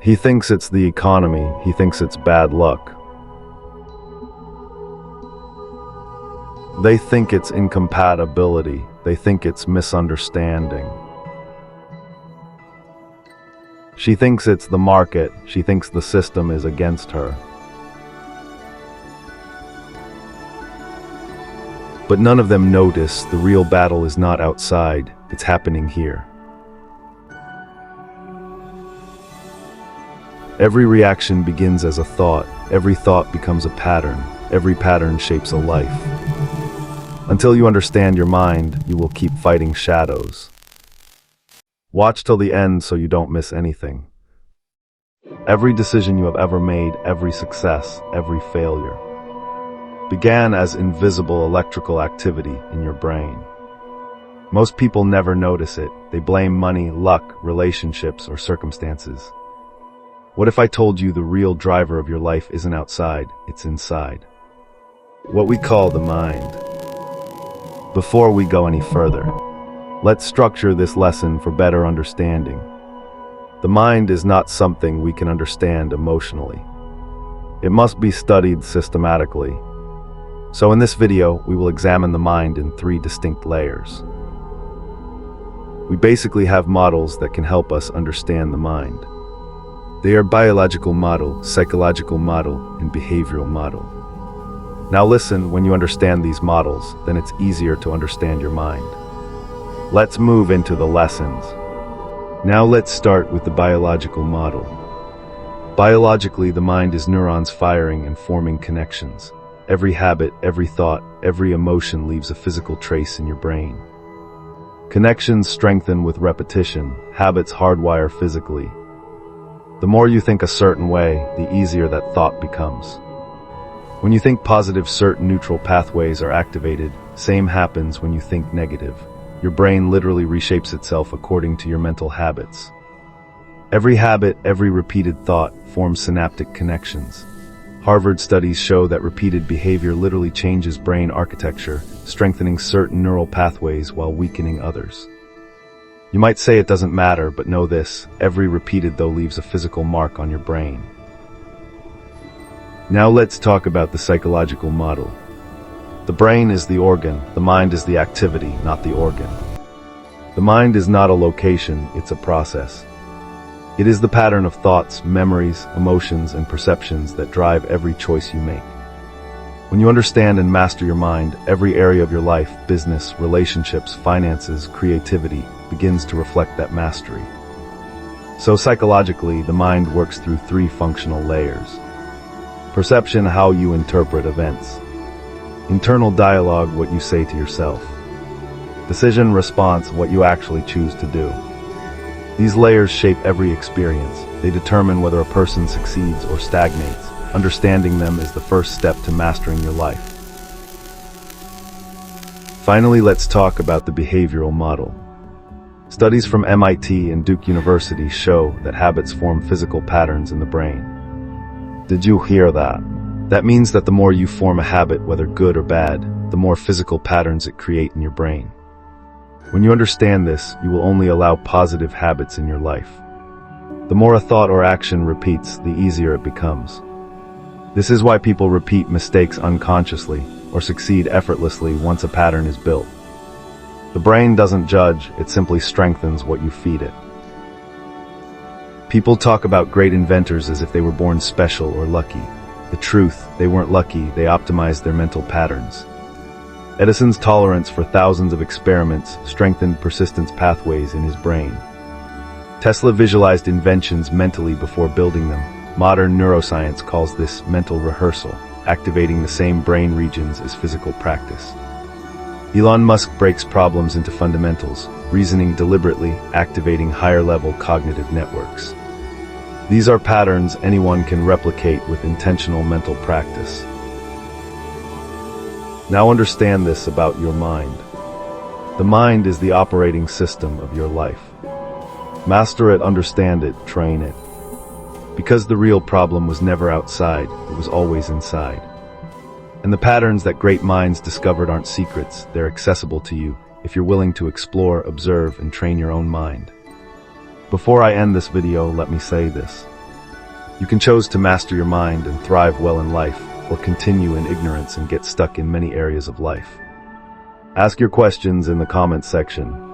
He thinks it's the economy. He thinks it's bad luck. They think it's incompatibility. They think it's misunderstanding. She thinks it's the market. She thinks the system is against her. But none of them notice the real battle is not outside, it's happening here. Every reaction begins as a thought. Every thought becomes a pattern. Every pattern shapes a life. Until you understand your mind, you will keep fighting shadows. Watch till the end so you don't miss anything. Every decision you have ever made, every success, every failure, began as invisible electrical activity in your brain. Most people never notice it. They blame money, luck, relationships, or circumstances. What if I told you the real driver of your life isn't outside, it's inside? What we call the mind. Before we go any further, let's structure this lesson for better understanding. The mind is not something we can understand emotionally. It must be studied systematically. So in this video, we will examine the mind in 3 distinct layers. We basically have models that can help us understand the mind. They are biological model, psychological model, and behavioral model. Now listen, when you understand these models, then it's easier to understand your mind. Let's move into the lessons. Now let's start with the biological model. Biologically, the mind is neurons firing and forming connections. Every habit, every thought, every emotion leaves a physical trace in your brain. Connections strengthen with repetition. Habits hardwire physically. The more you think a certain way, the easier that thought becomes. When you think positive, certain neutral pathways are activated. Same happens when you think negative. Your brain literally reshapes itself according to your mental habits. Every habit, every repeated thought forms synaptic connections. Harvard studies show that repeated behavior literally changes brain architecture, strengthening certain neural pathways while weakening others. You might say it doesn't matter, but know this: every repeated though leaves a physical mark on your brain. Now let's talk about the psychological model. The brain is the organ, the mind is the activity, not the organ. The mind is not a location, it's a process. It is the pattern of thoughts, memories, emotions, and perceptions that drive every choice you make. When you understand and master your mind, every area of your life, business, relationships, finances, creativity, begins to reflect that mastery. So psychologically, the mind works through 3 functional layers. Perception, how you interpret events. Internal dialogue, what you say to yourself. Decision, response, what you actually choose to do. These layers shape every experience. They determine whether a person succeeds or stagnates. Understanding them is the first step to mastering your life. Finally, let's talk about the behavioral model. Studies from MIT and Duke University show that habits form physical patterns in the brain. Did you hear that? That means that the more you form a habit, whether good or bad, the more physical patterns it creates in your brain. When you understand this, you will only allow positive habits in your life. The more a thought or action repeats, the easier it becomes. This is why people repeat mistakes unconsciously or succeed effortlessly once a pattern is built. The brain doesn't judge, it simply strengthens what you feed it. People talk about great inventors as if they were born special or lucky. The truth, they weren't lucky, they optimized their mental patterns. Edison's tolerance for thousands of experiments strengthened persistence pathways in his brain. Tesla visualized inventions mentally before building them. Modern neuroscience calls this mental rehearsal, activating the same brain regions as physical practice. Elon Musk breaks problems into fundamentals, reasoning deliberately, activating higher-level cognitive networks. These are patterns anyone can replicate with intentional mental practice. Now understand this about your mind. The mind is the operating system of your life. Master it, understand it, train it. Because the real problem was never outside, it was always inside. And the patterns that great minds discovered aren't secrets, they're accessible to you if you're willing to explore, observe, and train your own mind. Before I end this video, let me say this. You can choose to master your mind and thrive well in life, or continue in ignorance and get stuck in many areas of life. Ask your questions in the comments section.